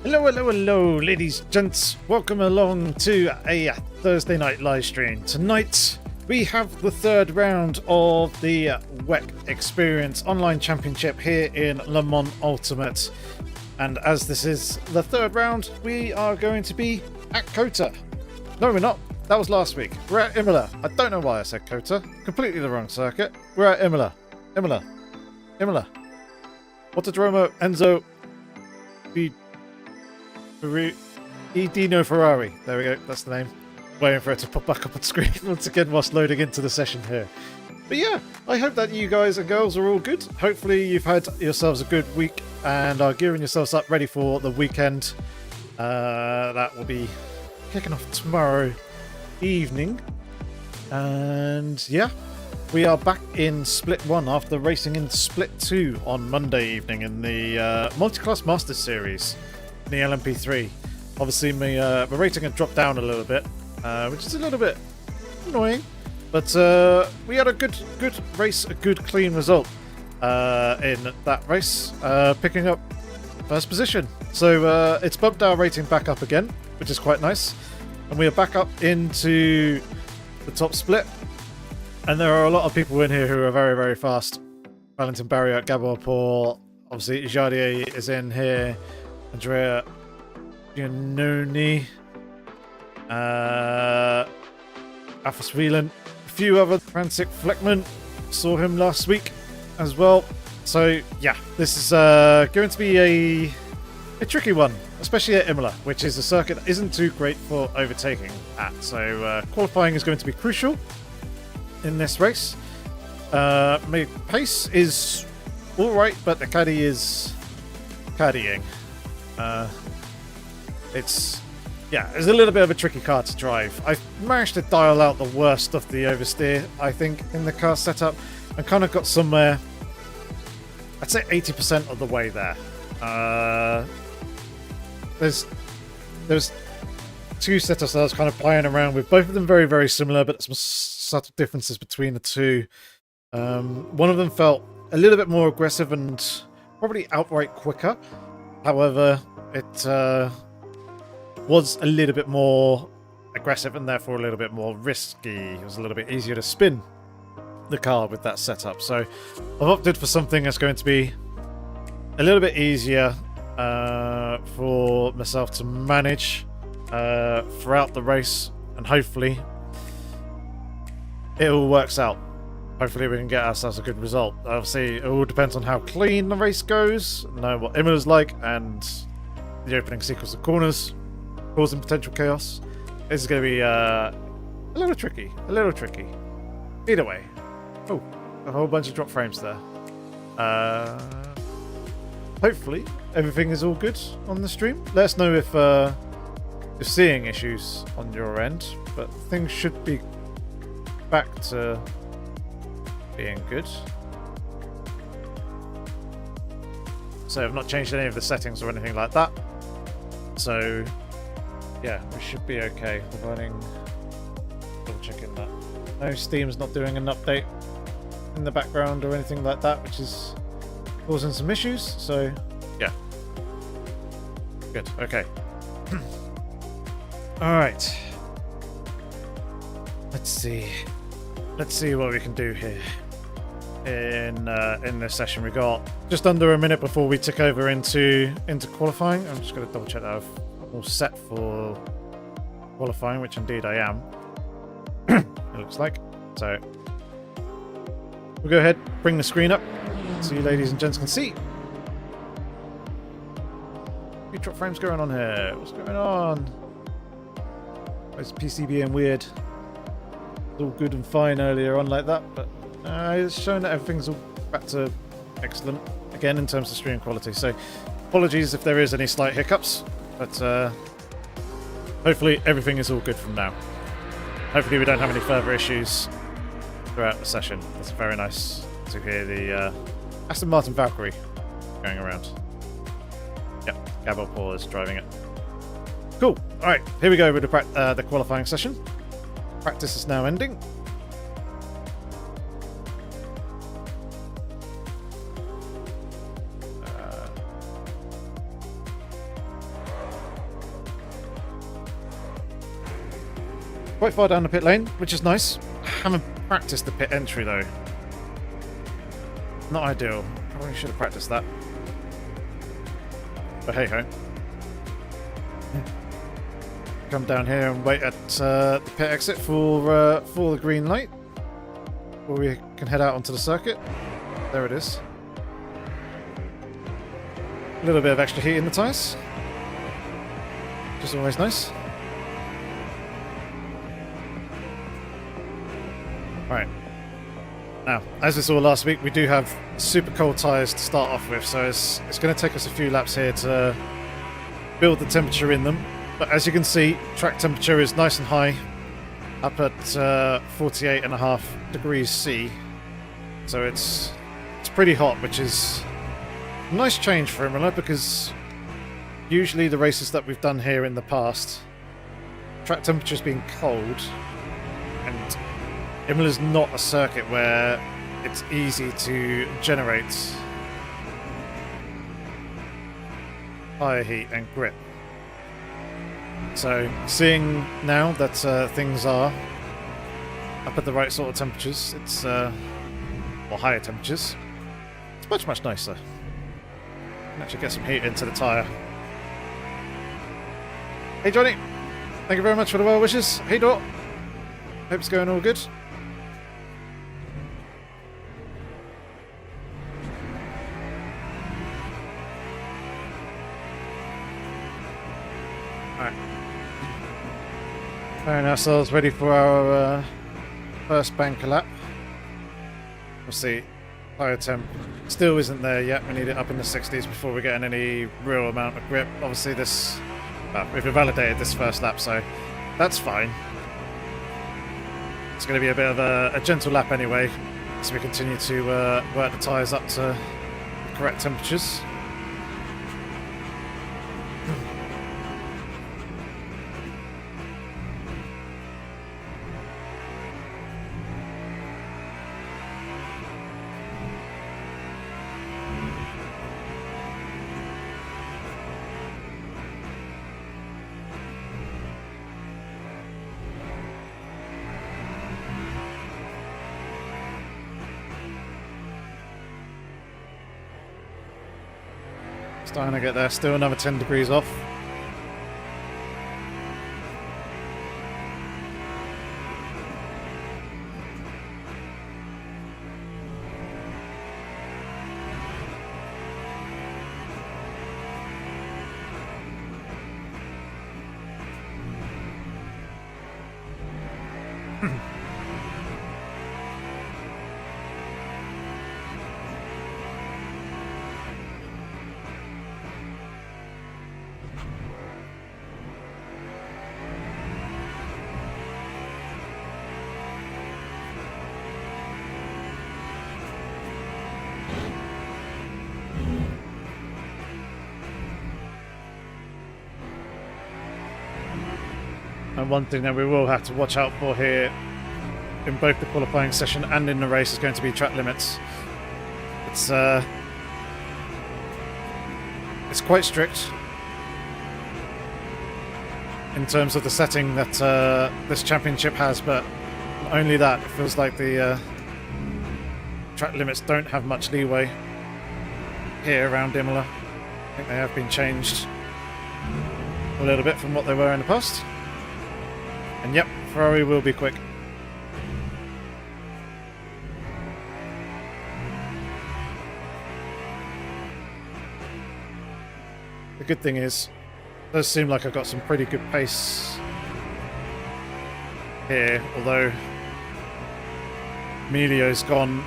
Hello, hello, hello, ladies, gents. Welcome along to a Thursday night live stream. Tonight, we have the third round of the WEC Xperience Online Championship here in Le Mans Ultimate. And as this is the third round, we are going to be at Kota. No, we're not. That was last week. We're at Imola. I don't know why I said Kota. Completely the wrong circuit. We're at Imola. Imola. Autodromo Enzo Dino Ferrari. There we go. That's the name. Waiting for it to pop back up on screen once again whilst loading into the session here. But yeah, I hope that you guys and girls are all good. Hopefully you've had yourselves a good week and are gearing yourselves up ready for the weekend. That will be kicking off tomorrow evening. And yeah, we are back in Split 1 after racing in Split 2 on Monday evening in the Multi-Class Masters Series in the LMP3. Obviously, my rating had dropped down a little bit, which is a little bit annoying. But we had a good race, a good clean result in that race, picking up first position. So it's bumped our rating back up again, which is quite nice. And we are back up into the top split. And there are a lot of people in here who are very, very fast. Valentin Barriot, Gabor Paul, obviously Jardier is in here. Andrea Giannoni, Alphas Whelan, a few other. Francis Fleckman, saw him last week as well. So yeah, this is going to be a tricky one, especially at Imola, which is a circuit that isn't too great for overtaking at. So qualifying is going to be crucial in this race. My pace is alright, but the caddy is caddying. It's a little bit of a tricky car to drive. I've managed to dial out the worst of the oversteer, I think, in the car setup, and kind of got somewhere, I'd say 80% of the way there. There's two setups that I was kind of playing around with, both of them very, very similar, but some subtle differences between the two. One of them felt a little bit more aggressive and probably outright quicker. However, it was a little bit more aggressive and therefore a little bit more risky. It was a little bit easier to spin the car with that setup. So I've opted for something that's going to be a little bit easier for myself to manage throughout the race, and hopefully it all works out. Hopefully we can get ourselves a good result. Obviously, it all depends on how clean the race goes, know what Imola's like, and the opening sequence of corners, causing potential chaos. This is going to be a little tricky. Either way. Oh, a whole bunch of drop frames there. Hopefully, everything is all good on the stream. Let us know if you're seeing issues on your end, but things should be back to being good. So I've not changed any of the settings or anything like that. So yeah, we should be okay. We're running, double checking that. No, Steam's not doing an update in the background or anything like that, which is causing some issues. So yeah, good. Okay. All right. Let's see what we can do here in this session. We got just under a minute before we tick over into qualifying. I'm just going to double check that I'm all set for qualifying, which indeed I am. It looks like. So we'll go ahead, bring the screen up so you ladies and gents can see. Few drop frames going on here. What's going on? Where's PC being weird? All good and fine earlier on like that, but it's showing that everything's all back to excellent again in terms of stream quality. So apologies if there is any slight hiccups, but hopefully everything is all good from now. Hopefully we don't have any further issues throughout the session. It's very nice to hear the Aston Martin Valkyrie going around. Yep, Gabor Paul is driving it. Cool. All right, here we go with the qualifying session. Practice is now ending. quite far down the pit lane, which is nice. I haven't practiced the pit entry though. Not ideal. Probably should have practiced that. But hey ho. Come down here and wait at the pit exit for the green light, or we can head out onto the circuit. There it is. A little bit of extra heat in the tyres, which is always nice. Right. Now, as we saw last week, we do have super cold tyres to start off with, so it's going to take us a few laps here to build the temperature in them. But as you can see, track temperature is nice and high, up at 48.5 degrees C. So it's pretty hot, which is a nice change for Imola, because usually the races that we've done here in the past, track temperature's been cold, and Imola's not a circuit where it's easy to generate tyre heat and grip. So, seeing now that things are up at the right sort of temperatures, it's or higher temperatures, it's much, much nicer. You can actually get some heat into the tyre. Hey Johnny, thank you very much for the well wishes. Hey Dot, hope it's going all good. Getting ourselves ready for our first banker lap. We'll see. Tyre temp still isn't there yet. We need it up in the 60s before we're getting any real amount of grip. Obviously this, well, we've validated this first lap, so that's fine. It's going to be a bit of a gentle lap anyway, as we continue to work the tyres up to the correct temperatures. Starting to get there, still another 10 degrees off. And one thing that we will have to watch out for here in both the qualifying session and in the race is going to be track limits. It's quite strict in terms of the setting that this championship has, but not only that, it feels like the track limits don't have much leeway here around Imola. I think they have been changed a little bit from what they were in the past. And yep, Ferrari will be quick. The good thing is, it does seem like I've got some pretty good pace here, although Emilio's done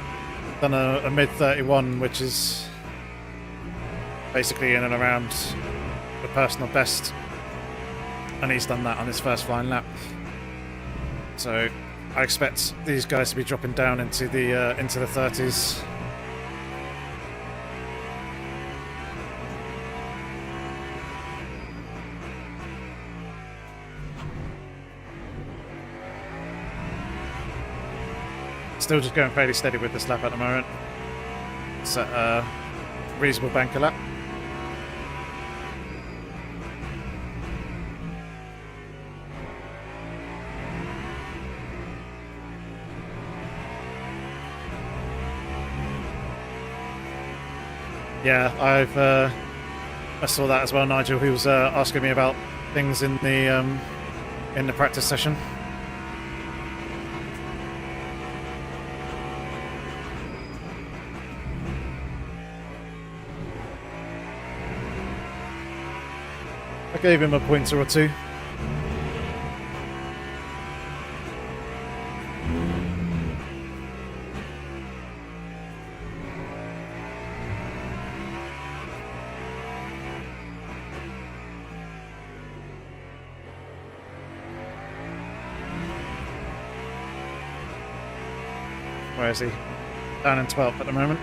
a mid-31, which is basically in and around the personal best, and he's done that on his first flying lap. So I expect these guys to be dropping down into the 30s. Still just going fairly steady with this lap at the moment. It's at a reasonable banker lap. Yeah, I saw that as well, Nigel. He was asking me about things in the practice session. I gave him a pointer or two. Where is he? Down in 12th at the moment.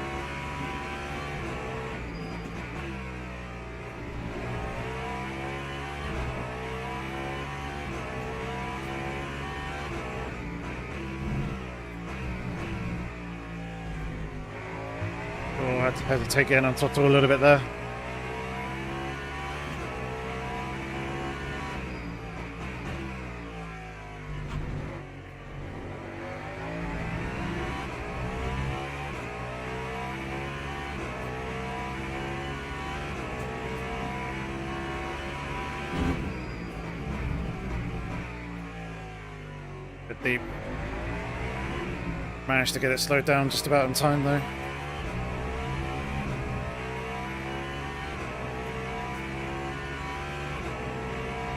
Oh, I had to hesitate getting on Toto a little bit there. Bit deep. Managed to get it slowed down just about in time though.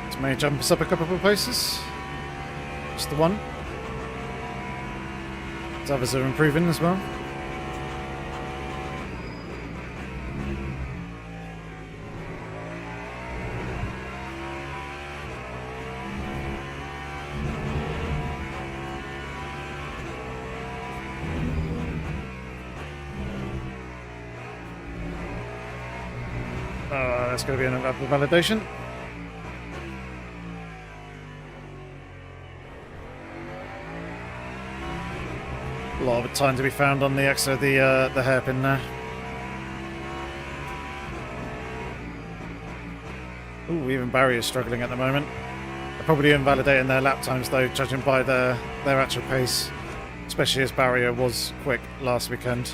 This may jump us up a couple of places. Just the one. The others are improving as well. That's going to be an upper validation. A lot of time to be found on the extra the hairpin there. Ooh, even Barry is struggling at the moment. They're probably invalidating their lap times though, judging by their actual pace, especially as Barrier was quick last weekend.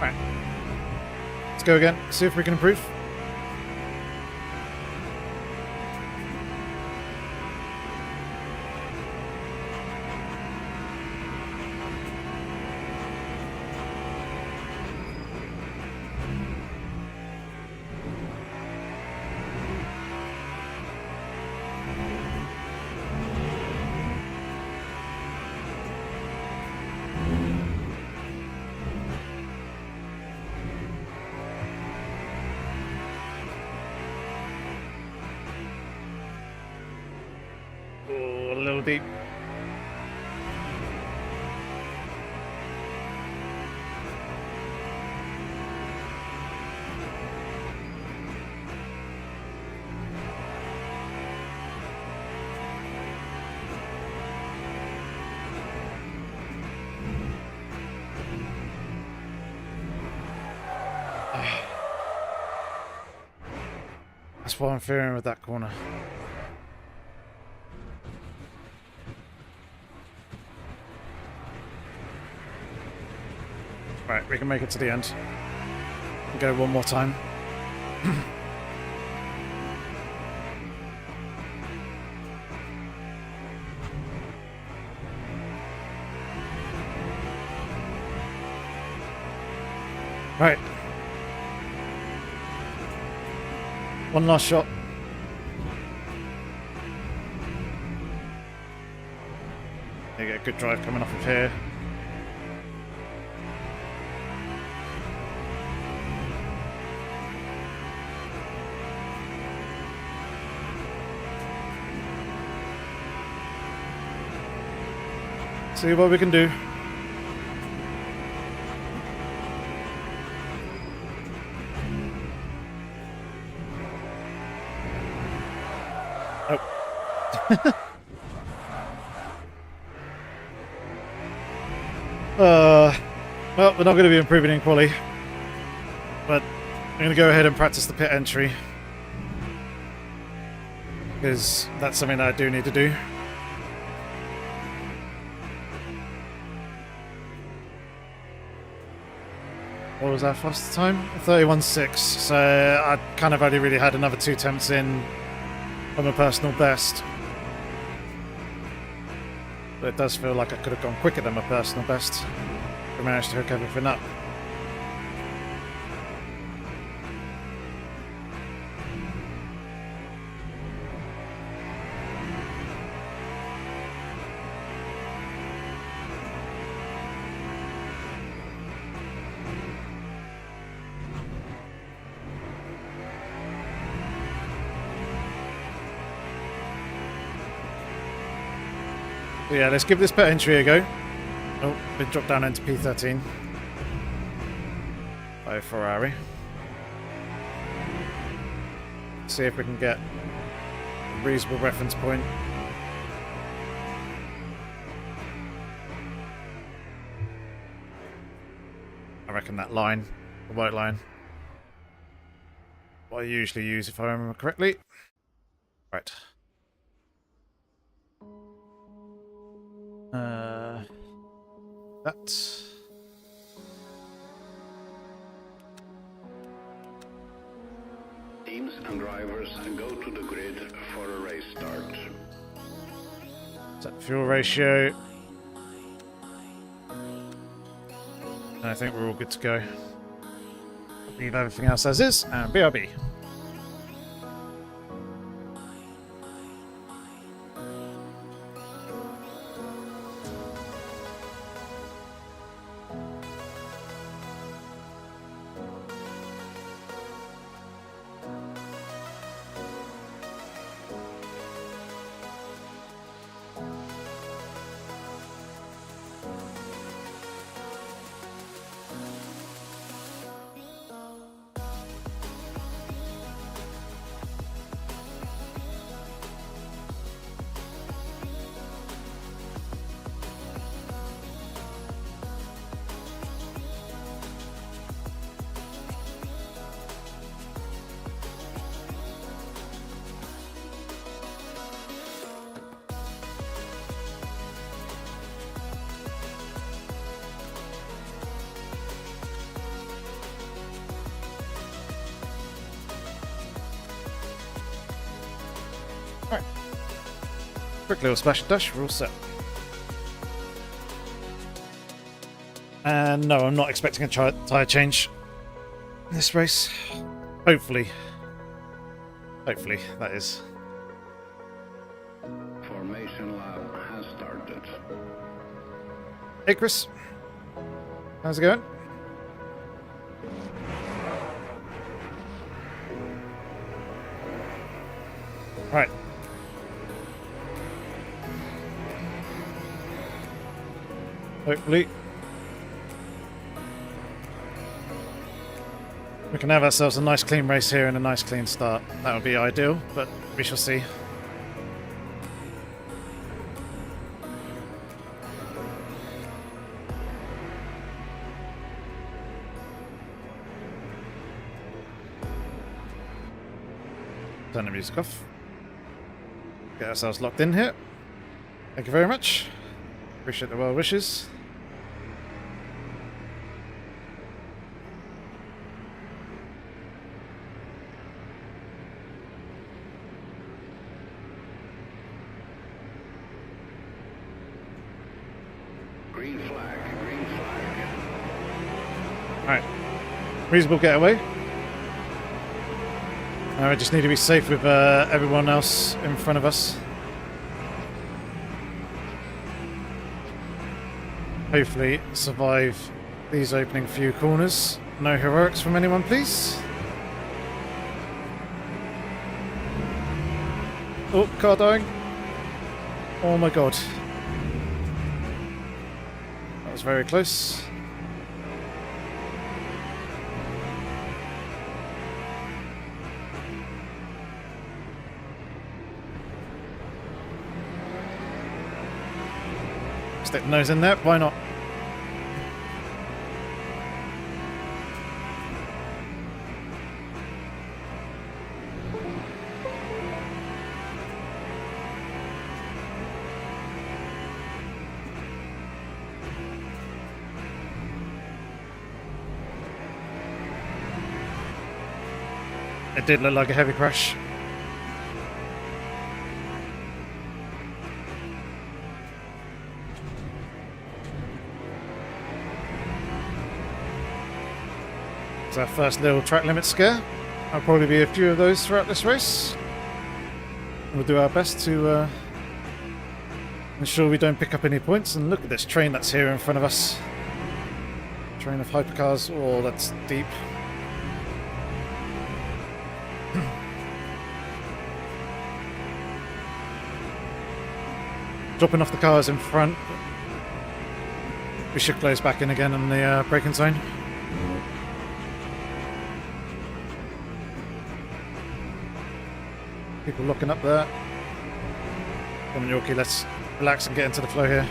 Right. Let's go again, see if we can improve. Oh, a little deep. That's what I'm fearing with that corner. Right, we can make it to the end. Go one more time. Right. One last shot. You get a good drive coming off of here. See what we can do. Well, we're not going to be improving in quali, but I'm going to go ahead and practice the pit entry, because that's something that I do need to do. What was our fastest time? 31.6, so I kind of only really had another 2 attempts in on my personal best. But it does feel like I could have gone quicker than my personal best. I managed to hook everything up. So yeah, let's give this pit entry a go. Oh, it dropped down into P13 by Ferrari. See if we can get a reasonable reference point. I reckon that line, the white line, what I usually use if I remember correctly. Right. That. Teams and drivers go to the grid for a race start. Set fuel ratio. And I think we're all good to go. Leave everything else as is, and BRB. Alright. Quick little splash and dash, we're all set. And no, I'm not expecting a tyre change in this race. Hopefully. Hopefully, that is. Formation lap has started. Hey Chris. How's it going? Right. Hopefully we can have ourselves a nice clean race here and a nice clean start. That would be ideal, but we shall see. Turn the music off. Get ourselves locked in here. Thank you very much. Appreciate the well wishes. Green flag, green flag. Alright. Reasonable getaway. Now we just need to be safe with everyone else in front of us. Hopefully survive these opening few corners. No heroics from anyone, please. Oh, car dying. Oh my god. That was very close. Stick the nose in there, why not? It did look like a heavy crash. It's our first little track limit scare. There'll probably be a few of those throughout this race. We'll do our best to ensure we don't pick up any points. And look at this train that's here in front of us. Train of hypercars. Oh, that's deep. Dropping off the cars in front. We should close back in again on the braking zone. People locking up there. Come on, Yorkie, let's relax and get into the flow here.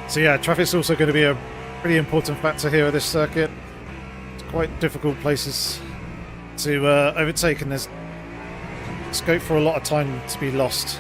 So yeah, traffic's also going to be a pretty important factor here at this circuit. It's quite difficult places to overtake, and there's scope for a lot of time to be lost.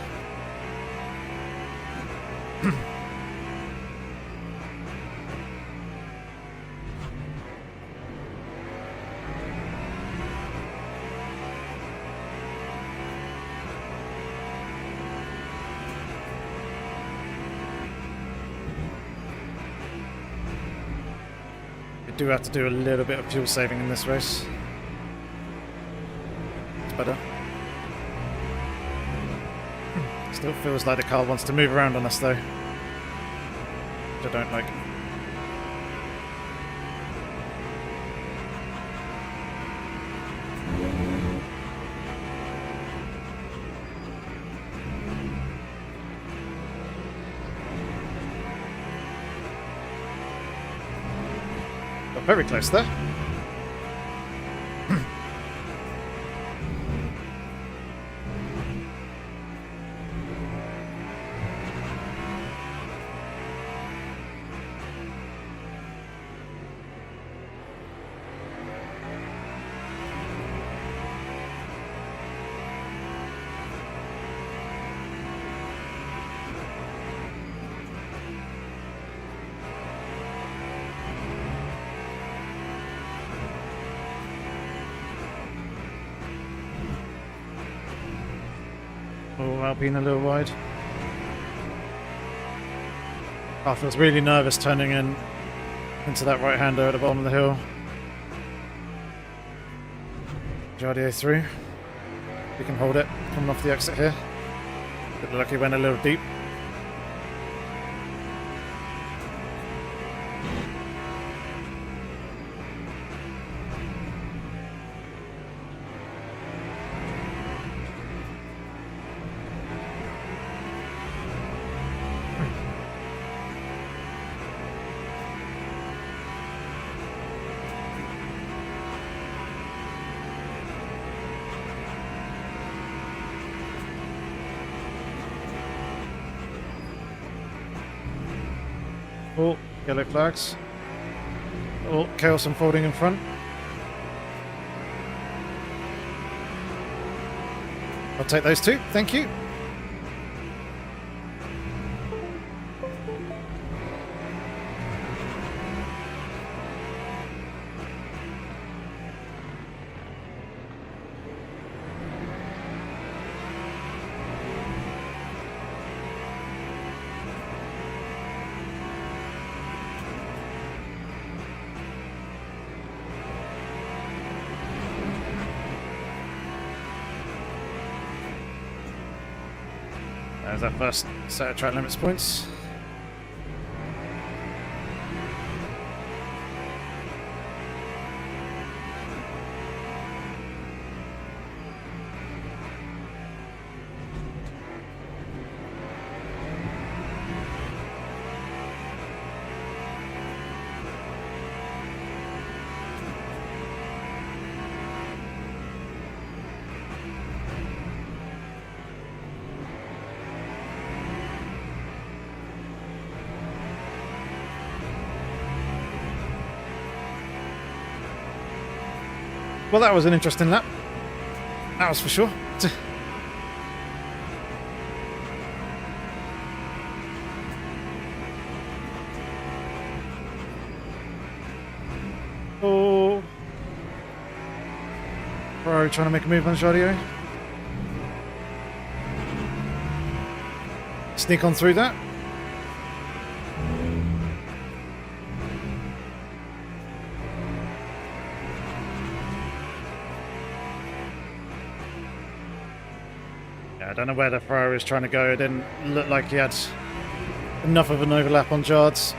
Do have to do a little bit of fuel saving in this race. It's better. Still feels like the car wants to move around on us though, which I don't like. Very close there. Oh, Alpine a little wide. I was really nervous turning in into that right-hander at the bottom of the hill. Jardier through. We can hold it coming off the exit here. Looked like he went a little deep. Oh, yellow flags. Oh, chaos unfolding in front. I'll take those two, thank you. There's our first set of track limits points. Well, that was an interesting lap. That was for sure. Oh. Ferrari trying to make a move on Jardio. Sneak on through that. I don't know where the Ferrari was trying to go. It didn't look like he had enough of an overlap on Jards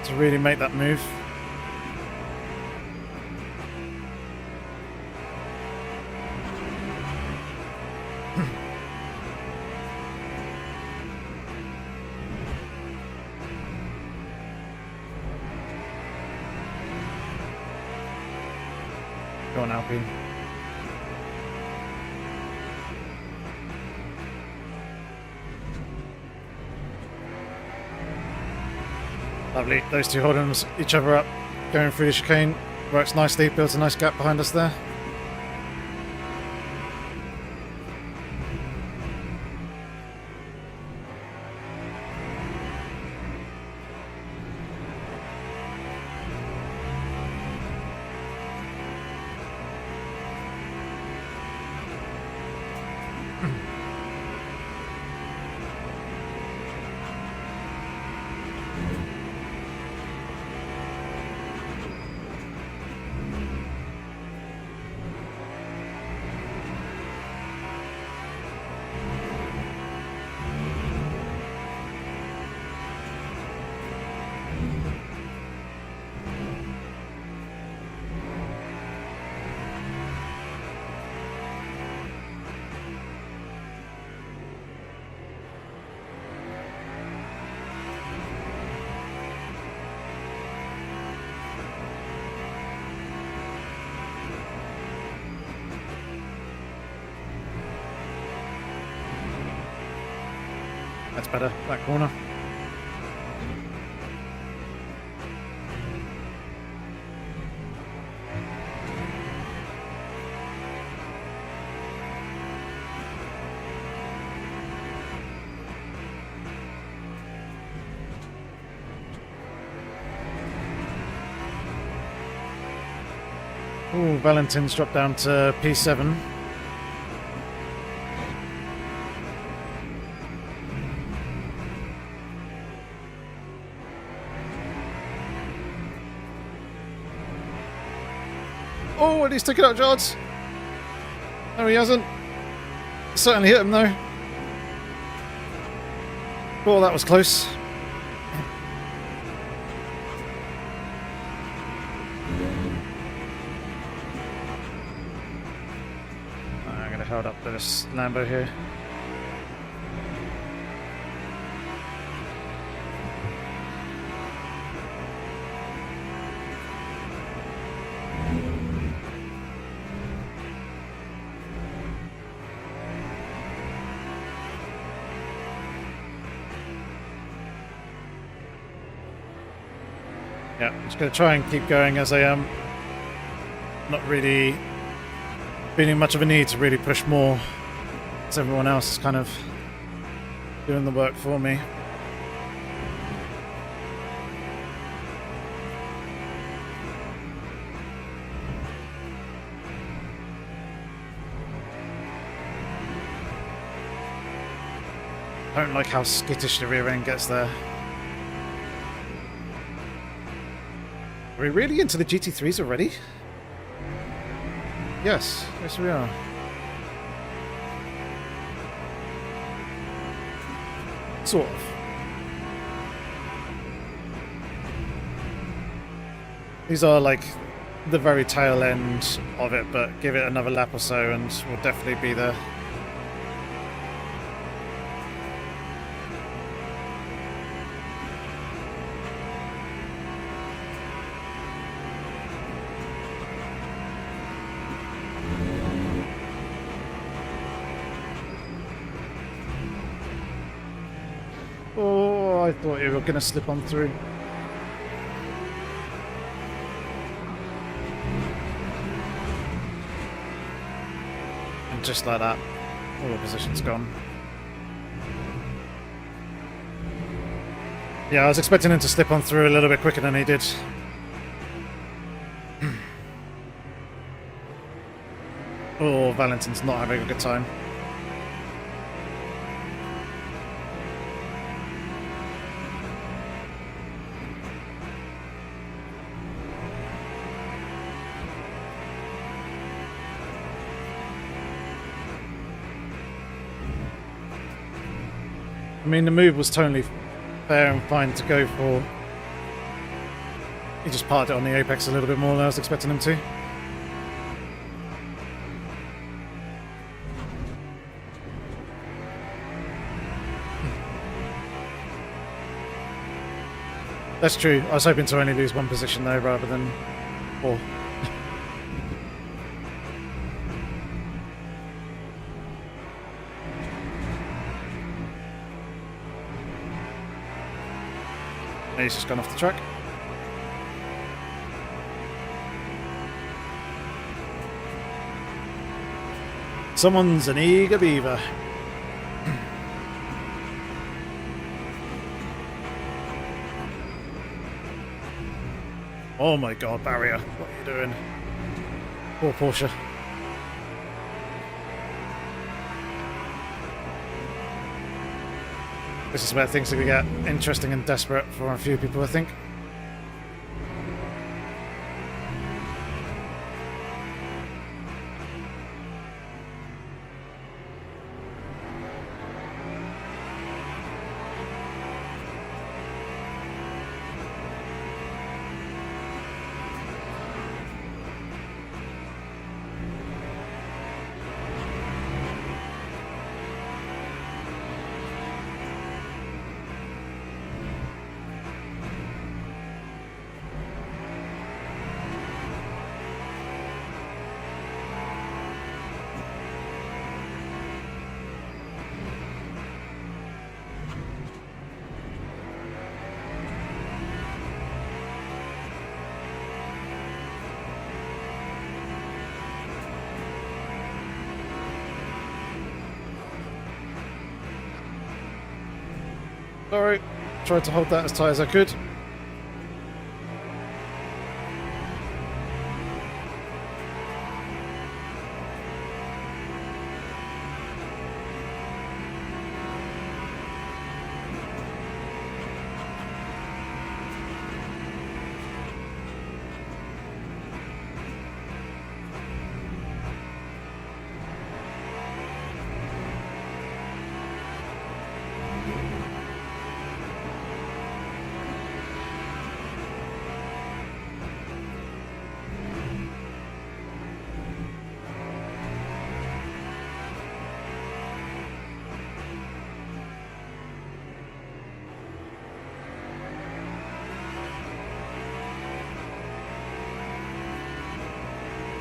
to really make that move. Go on, Alpine. Lovely. Those two holding each other up, going through the chicane. Works nicely, builds a nice gap behind us there. That's better, that corner. Ooh, Valentin's dropped down to P7. Oh, and he's taken out Jards. No, he hasn't. Certainly hit him, though. Oh, that was close. I'm going to hold up this Lambo here. Yeah, I'm just going to try and keep going as I am. Not really feeling much of a need to really push more, as everyone else is kind of doing the work for me. I don't like how skittish the rear end gets there. Are we really into the GT3s already? Yes, yes we are. Sort of. These are like the very tail end of it, but give it another lap or so and we'll definitely be there. Oh, I thought you were going to slip on through. And just like that, all the position's gone. Yeah, I was expecting him to slip on through a little bit quicker than he did. Oh, Valentin's not having a good time. I mean, the move was totally fair and fine to go for. He just parked it on the apex a little bit more than I was expecting him to. That's true. I was hoping to only lose one position though, rather than 4. He's just gone off the track. Someone's an eager beaver. Oh my god, barrier. What are you doing? Poor Porsche. This is where things are going to get interesting and desperate for a few people, I think. Alright, tried to hold that as tight as I could.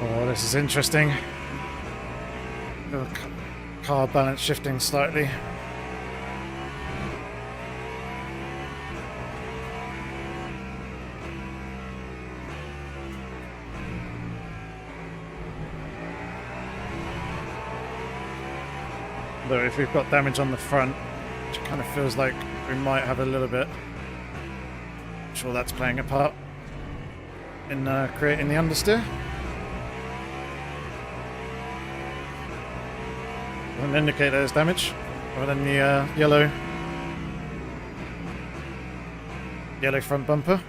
Oh, this is interesting. The car balance shifting slightly. Though if we've got damage on the front, which kind of feels like we might have a little bit, I'm sure that's playing a part in creating the understeer. Doesn't indicate there's damage, other than the yellow front bumper.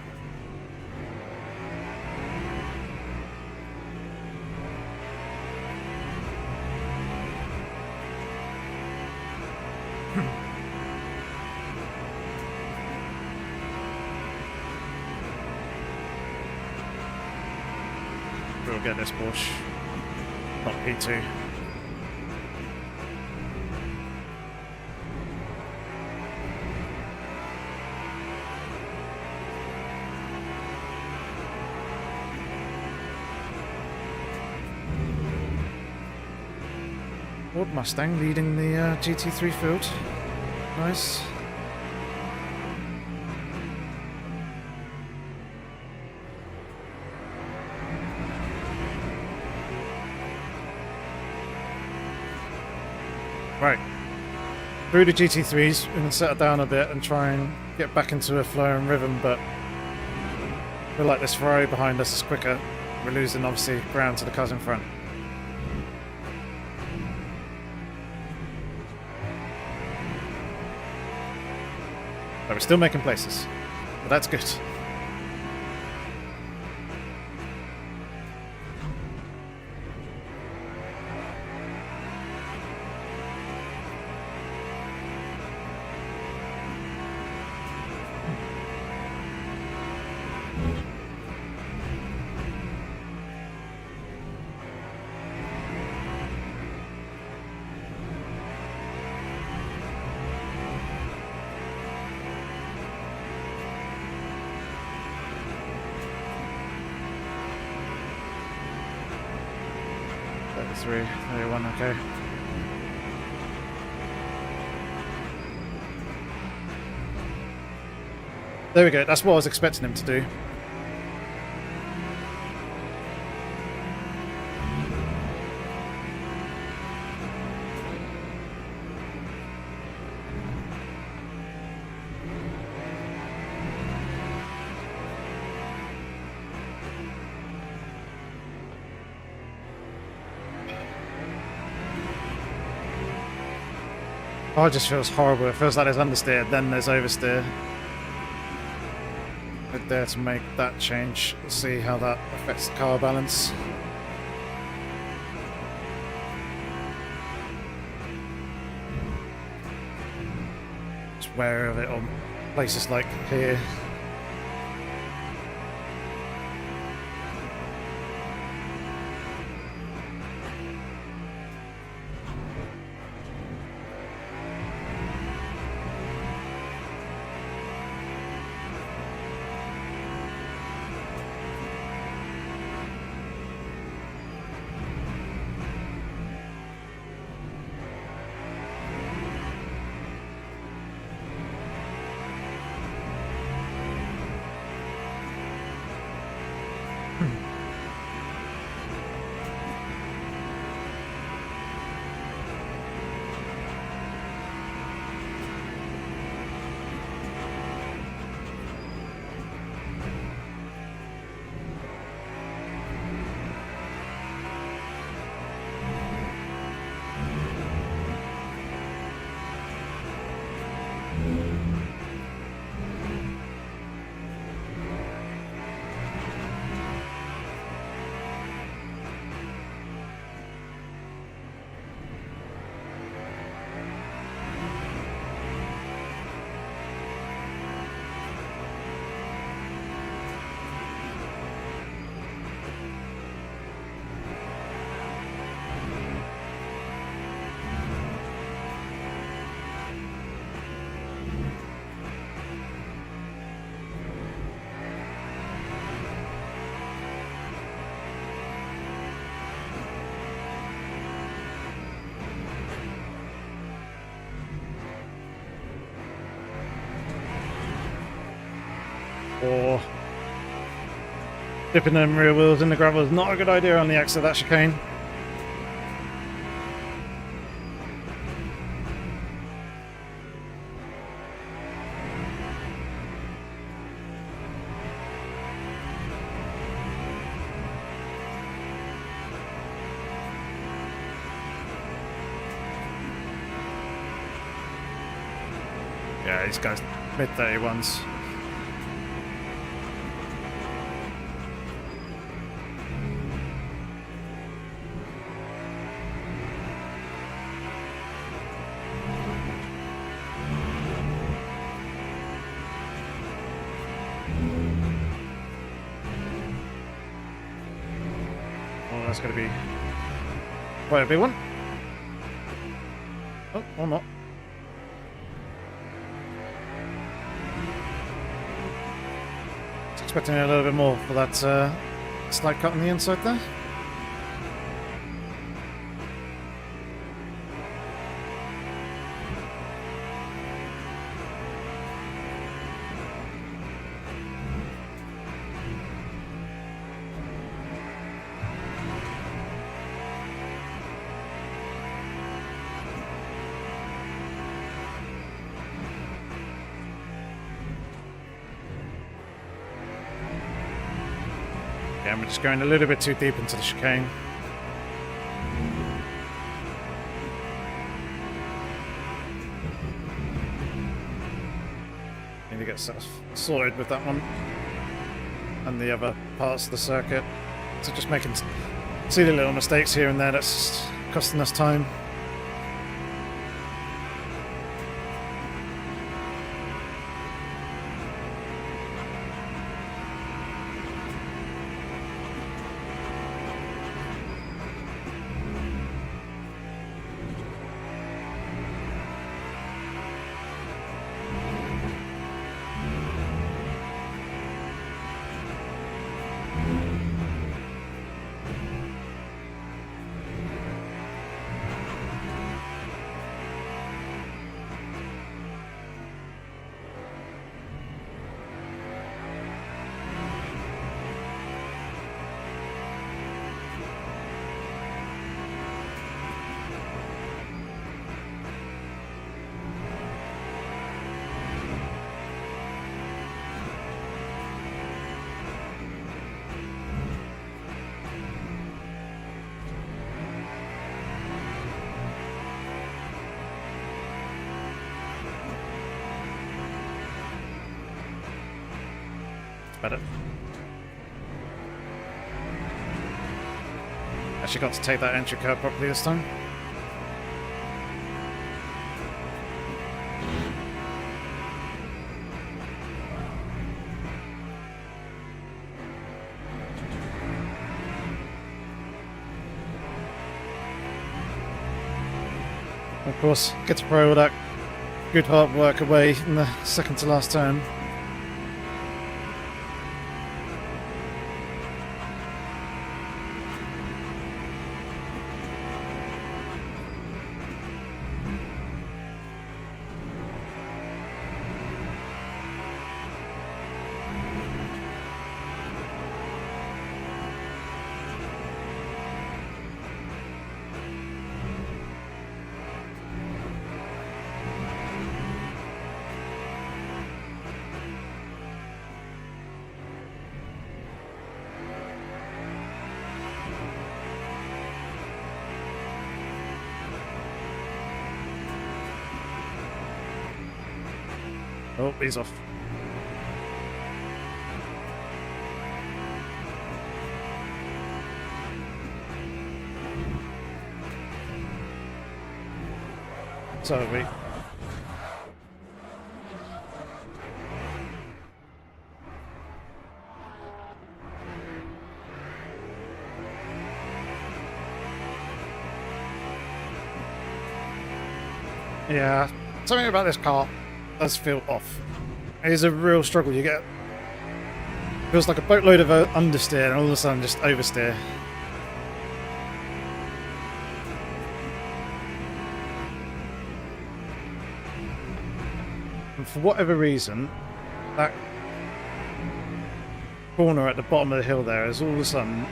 We'll get this Porsche, not P2. Ford Mustang leading the GT3 field. Nice. Right. Through the GT3s, we can settle down a bit and try and get back into a flow and rhythm, but I feel like this Ferrari behind us is quicker. We're losing, obviously, ground to the cars in front. But we're still making places. But that's good. Three, 31, okay. There we go, that's what I was expecting him to do. Oh, it just feels horrible. It feels like there's understeer, then there's oversteer. Right there to make that change. We'll see how that affects the car balance. Just wary of it on places like here. Or dipping them rear wheels in the gravel is not a good idea on the exit of that chicane. Yeah, these guys mid-31s. That's going to be quite a big one. Oh, or not. I was expecting a little bit more for that slight cut on the inside there. Again, we're just going a little bit too deep into the chicane. Need to get sorted with that one and the other parts of the circuit. So just making silly little mistakes here and there that's costing us time. Better. Actually got to take that entry curve properly this time. Of course, get to throw all that good hard work away in the second to last turn. Oh, he's off. So are we. Yeah, something about this car does feel off. It is a real struggle. You get feels like a boatload of understeer and all of a sudden just oversteer. And for whatever reason, that corner at the bottom of the hill there has all of a sudden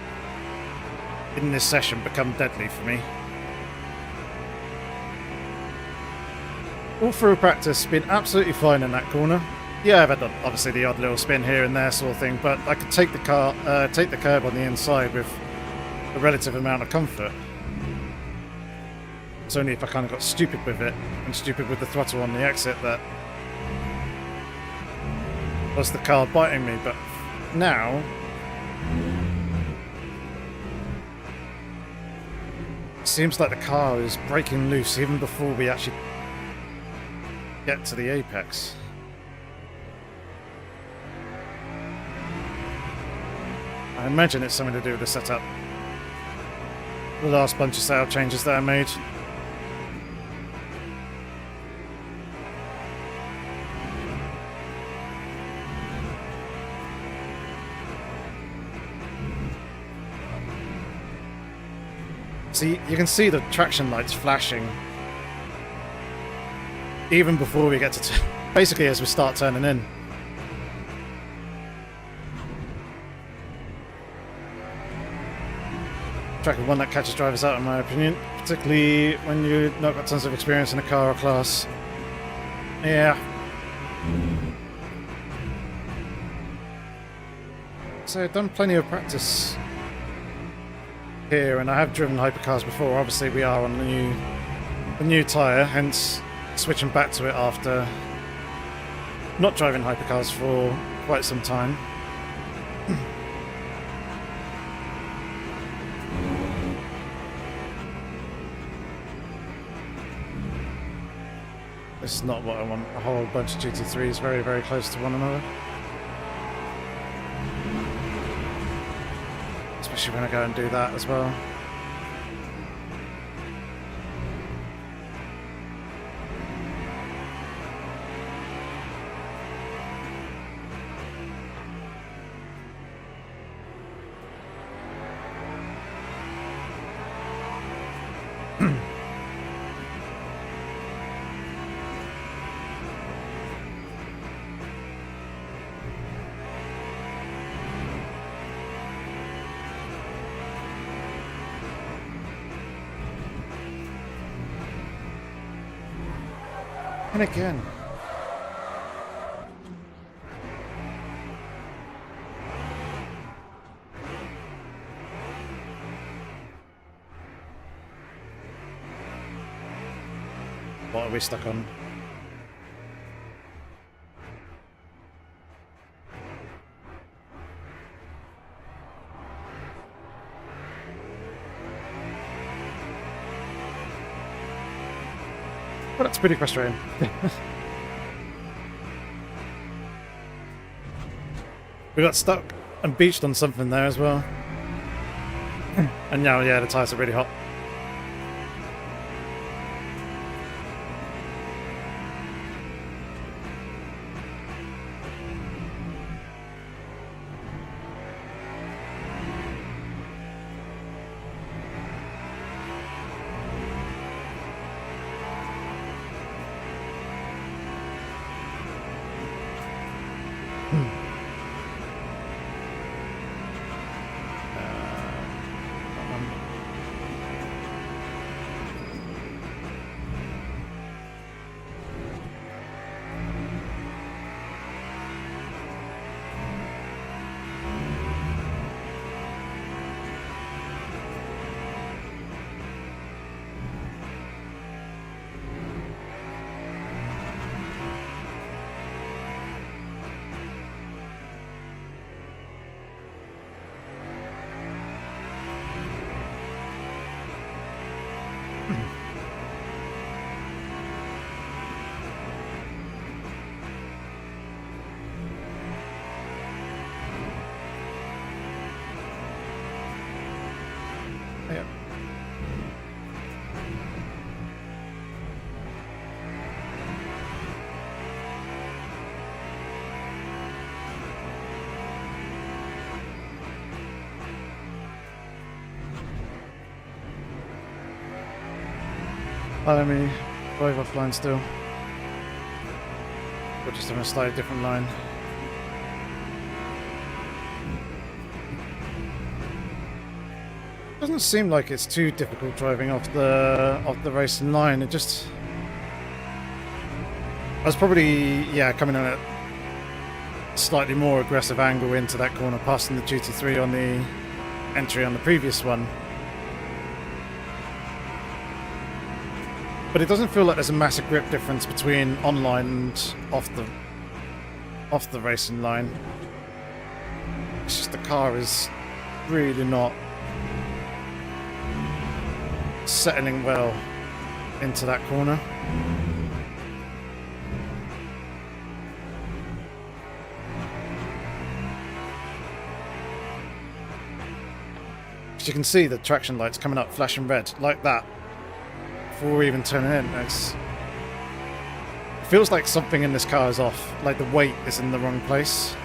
in this session become deadly for me. All through practice, been absolutely fine in that corner. Yeah, I've had obviously the odd little spin here and there sort of thing, but I could take the curb on the inside with a relative amount of comfort. It's only if I kind of got stupid with it and stupid with the throttle on the exit that was the car biting me. But now it seems like the car is breaking loose even before we actually get to the apex. I imagine it's something to do with the setup. The last bunch of setup changes that I made. See, you can see the traction lights flashing even before we get to basically as we start turning in. Track of one that catches drivers out in my opinion, particularly when you've not got tons of experience in a car or class. Yeah. So I've done plenty of practice here, and I have driven hypercars before. Obviously, we are on the new tyre, hence switching back to it after not driving hypercars for quite some time. This is not what I want. A whole bunch of GT3s very, very close to one another. Especially when I go and do that as well. And again. What are we stuck on? Well, that's pretty frustrating. We got stuck and beached on something there as well. And now, yeah, the tyres are really hot. Yeah. Let me drive offline still. We're just on a slightly different line. Doesn't seem like it's too difficult driving off the racing line. It just, I was probably, yeah, coming in at a slightly more aggressive angle into that corner, passing the GT3 on the entry on the previous one. But it doesn't feel like there's a massive grip difference between online and off the racing line. It's just the car is really not settling well into that corner. As you can see, the traction lights coming up flashing red like that before we're even turning in. It feels like something in this car is off, like the weight is in the wrong place.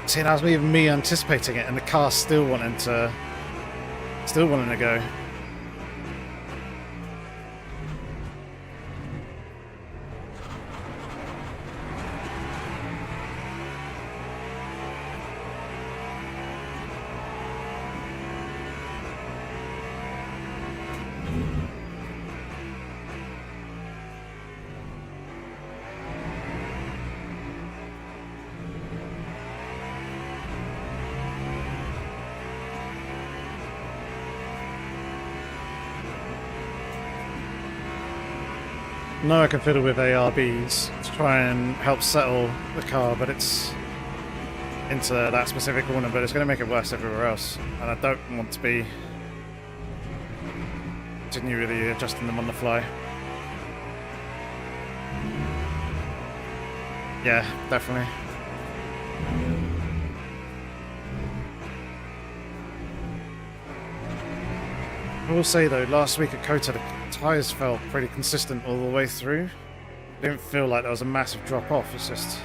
See, that was even me anticipating it, and the car still wanting to go. know I can fiddle with ARBs to try and help settle the car, but it's into that specific corner, but it's going to make it worse everywhere else, and I don't want to be continually adjusting them on the fly. Yeah, definitely. I will say though, last week at Kota, the tyres felt pretty consistent all the way through. It didn't feel like there was a massive drop off, it's just...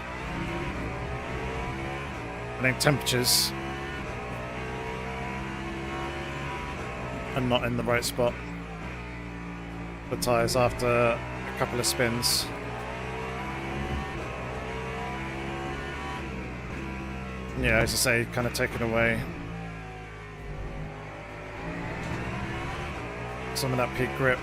I think temperatures are not in the right spot for tyres after a couple of spins. Yeah, as I say, kind of taken away some of that peak grip.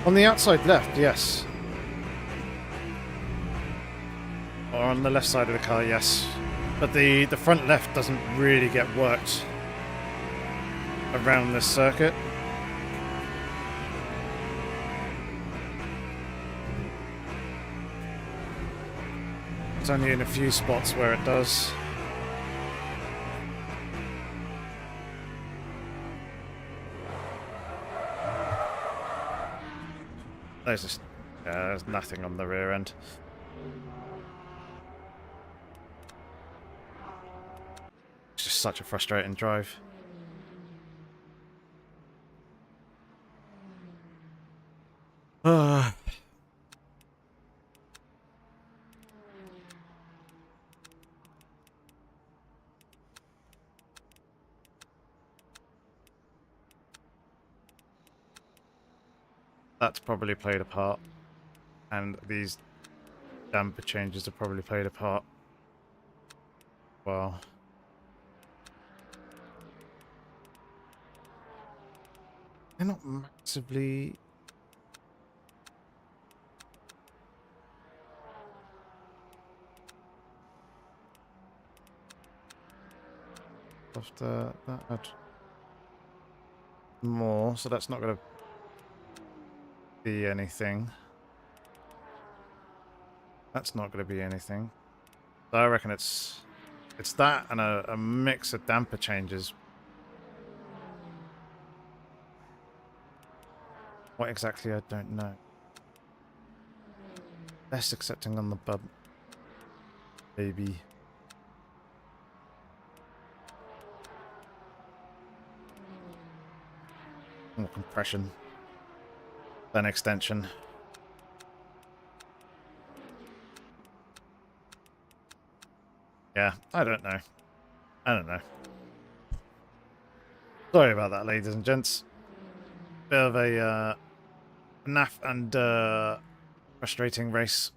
On the outside left, yes. Or on the left side of the car, yes. But the front left doesn't really get worked around this circuit. It's only in a few spots where it does. There's nothing on the rear end. It's just such a frustrating drive. That's probably played a part, and these damper changes have probably played a part. Well, they're not massively... After that had more, so that's not going to be anything. That's not going to be anything. So I reckon it's that and a mix of damper changes. What exactly, I don't know. Less accepting on the bump. Maybe. More compression than extension. Yeah, I don't know. Sorry about that, ladies and gents. Bit of a naff and frustrating race.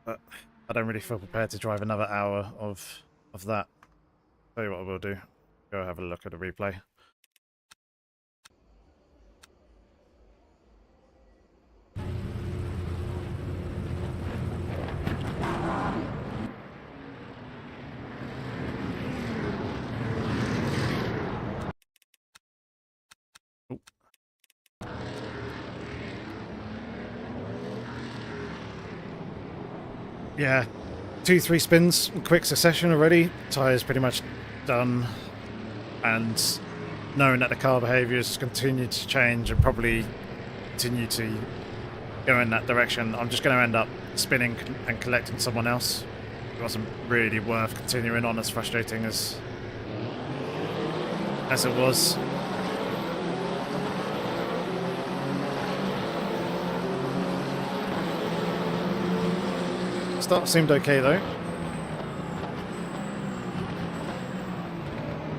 But I don't really feel prepared to drive another hour of that. Tell you what I will do. Go have a look at the replay. Yeah, 2-3 spins in quick succession already. Tyres pretty much done, and knowing that the car behaviours continue to change and probably continue to go in that direction, I'm just going to end up spinning and collecting someone else. It wasn't really worth continuing on, as frustrating as it was. Start seemed okay though.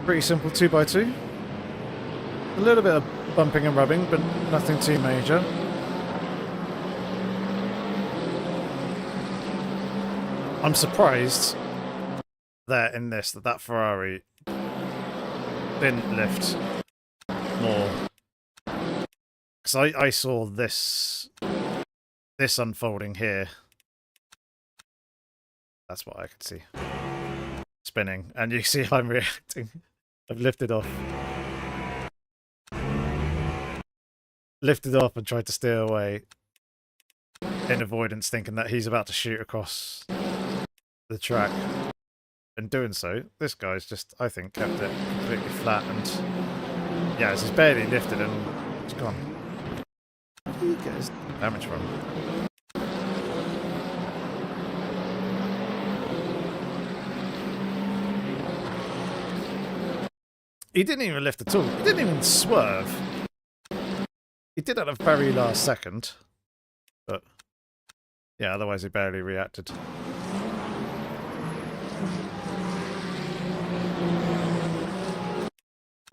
Pretty simple 2x2. A little bit of bumping and rubbing, but nothing too major. I'm surprised that in this, that Ferrari didn't lift more. Because I saw this unfolding here. That's what I could see. Spinning. And you see how I'm reacting. I've lifted off. Lifted off and tried to steer away in avoidance, thinking that he's about to shoot across the track. In doing so, this guy's just, I think, kept it completely flat and yeah, it's just barely lifted and it's gone. Where did he get his damage from? He didn't even lift at all. He didn't even swerve. He did at the very last second. But yeah, otherwise he barely reacted.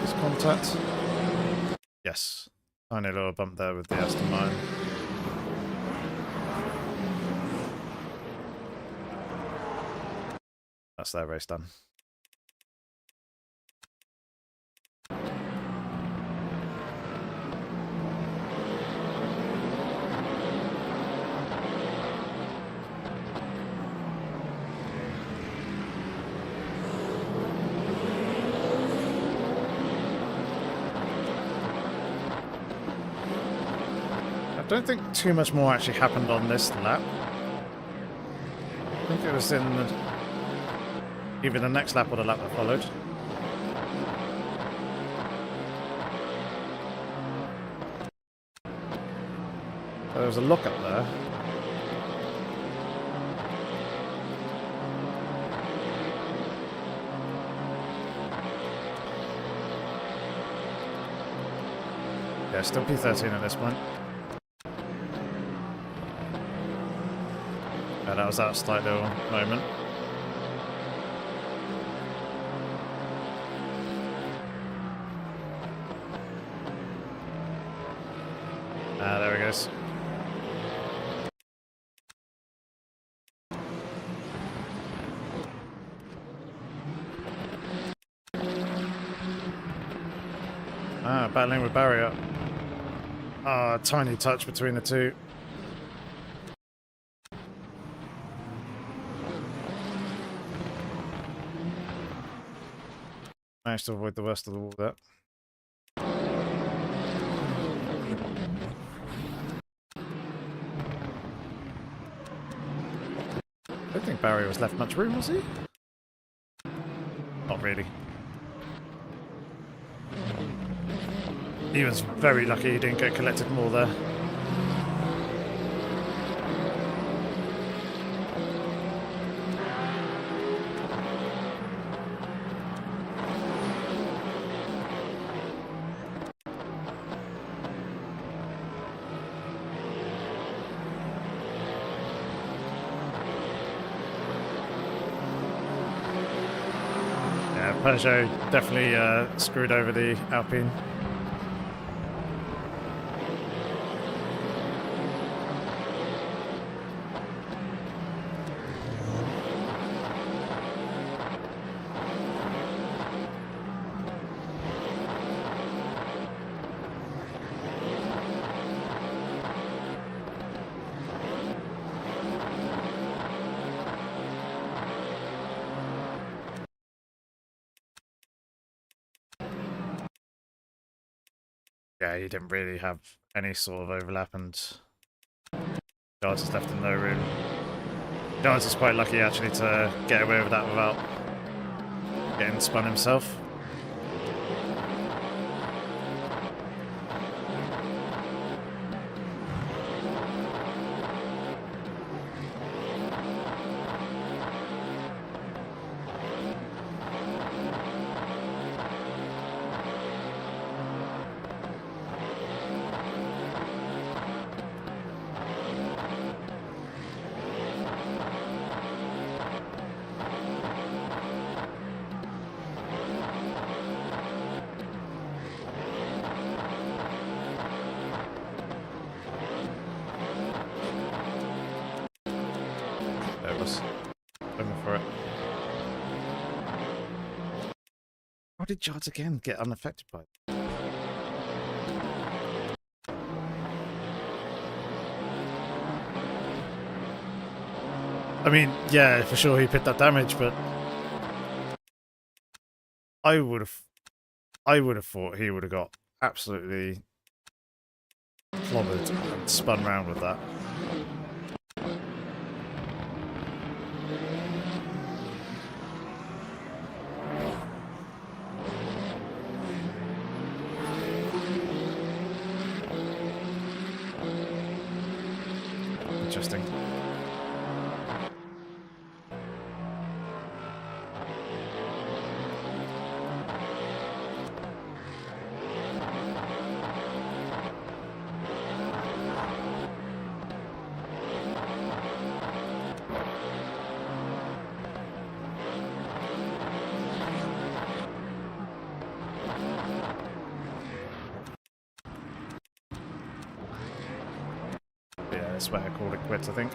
His contact. Yes. Tiny little bump there with the Aston Martin. That's their race done. I don't think too much more actually happened on this lap. I think it was in either the next lap or the lap that followed. There was a lock up there. Yeah, still P13 at this point. Yeah, that was that slight little moment. Ah, there he goes. Ah, battling with barrier. Ah, a tiny touch between the two. Managed to avoid the worst of the wall there. I don't think Barry was left much room, was he? Not really. He was very lucky he didn't get collected more there. Peugeot definitely screwed over the Alpine. Yeah, he didn't really have any sort of overlap, and Giles is left in no room. Giles is quite lucky actually to get away with that without getting spun himself. did Jards again get unaffected by it? I mean, yeah, for sure he picked up damage, but I would have thought he would have got absolutely clobbered and spun round with that. Interesting. Yeah, that's where I called it quits, I think.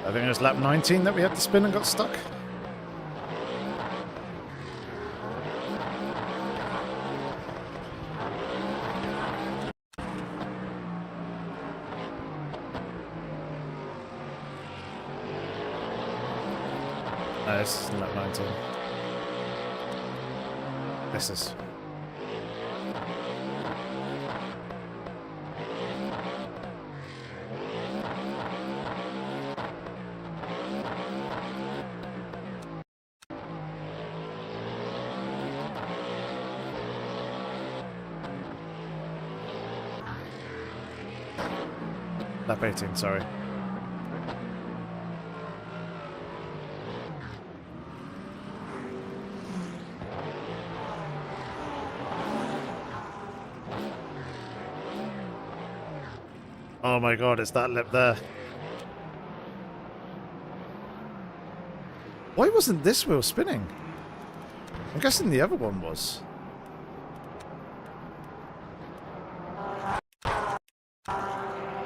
I think it was lap 19 that we had to spin and got stuck. No, this is lap 19. This is. Lap 18, sorry. Oh my god, it's that lip there. Why wasn't this wheel spinning? I'm guessing the other one was.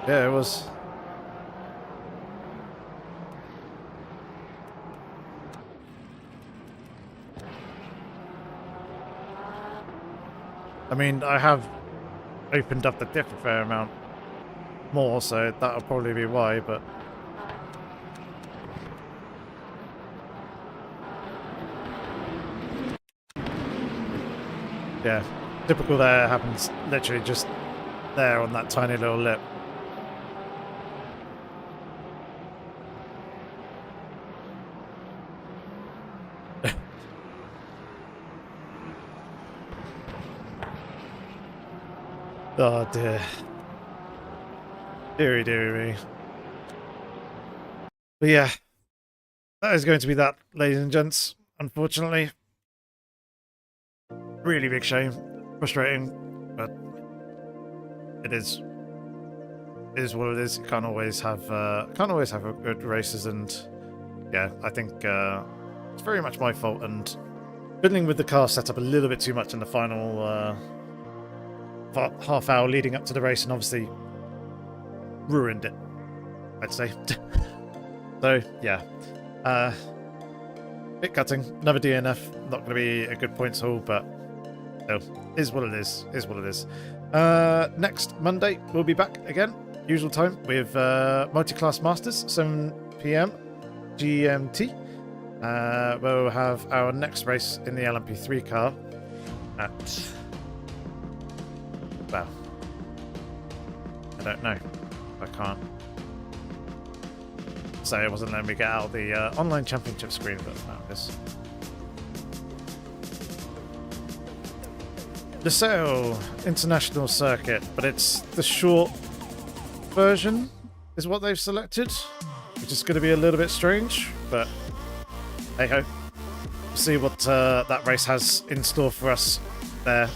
Yeah, it was. I mean, I have opened up the diff a fair amount more, so that'll probably be why, but... yeah, typical there happens literally just there on that tiny little lip. Oh dear. Deary, deary me. But yeah, that is going to be that, ladies and gents, unfortunately. Really big shame. Frustrating, but it is what it is. You can't always have good races, and yeah, I think it's very much my fault, and fiddling with the car setup a little bit too much in the final half hour leading up to the race, and obviously ruined it, I'd say. So yeah, bit cutting, another DNF, not going to be a good points haul, but no, is what it is. What it is. Next Monday we'll be back again, usual time, with multi-class masters, 7 PM GMT. We'll have our next race in the LMP3 car at, well, I don't know. I can't say. It wasn't letting me get out of the online championship screen, but no, this. The Sale International Circuit, but it's the short version is what they've selected, which is going to be a little bit strange, but hey ho. We'll see what that race has in store for us there.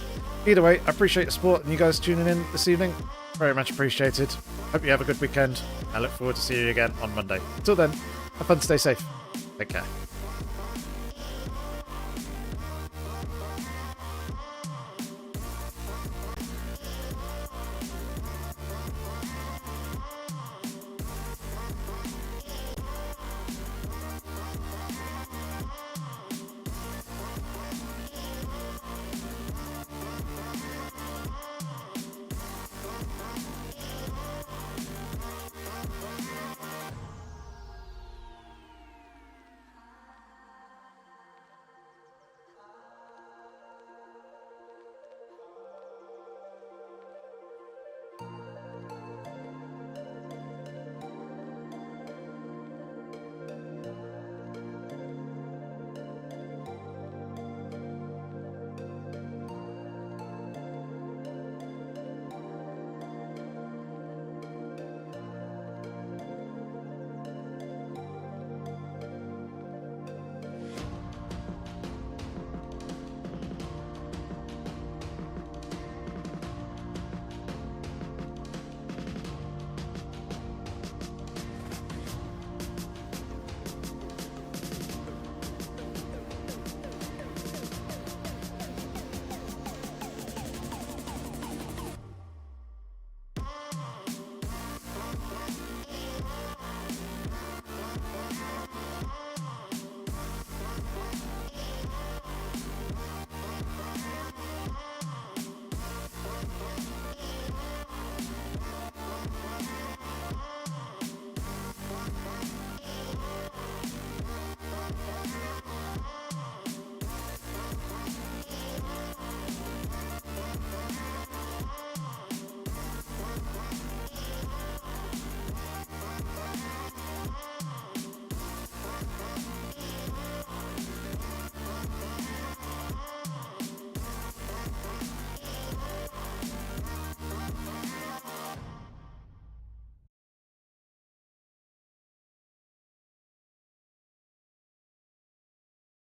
Either way, I appreciate the support and you guys tuning in this evening. Very much appreciated. Hope you have a good weekend. I look forward to seeing you again on Monday. Until then, have fun, stay safe. Take care.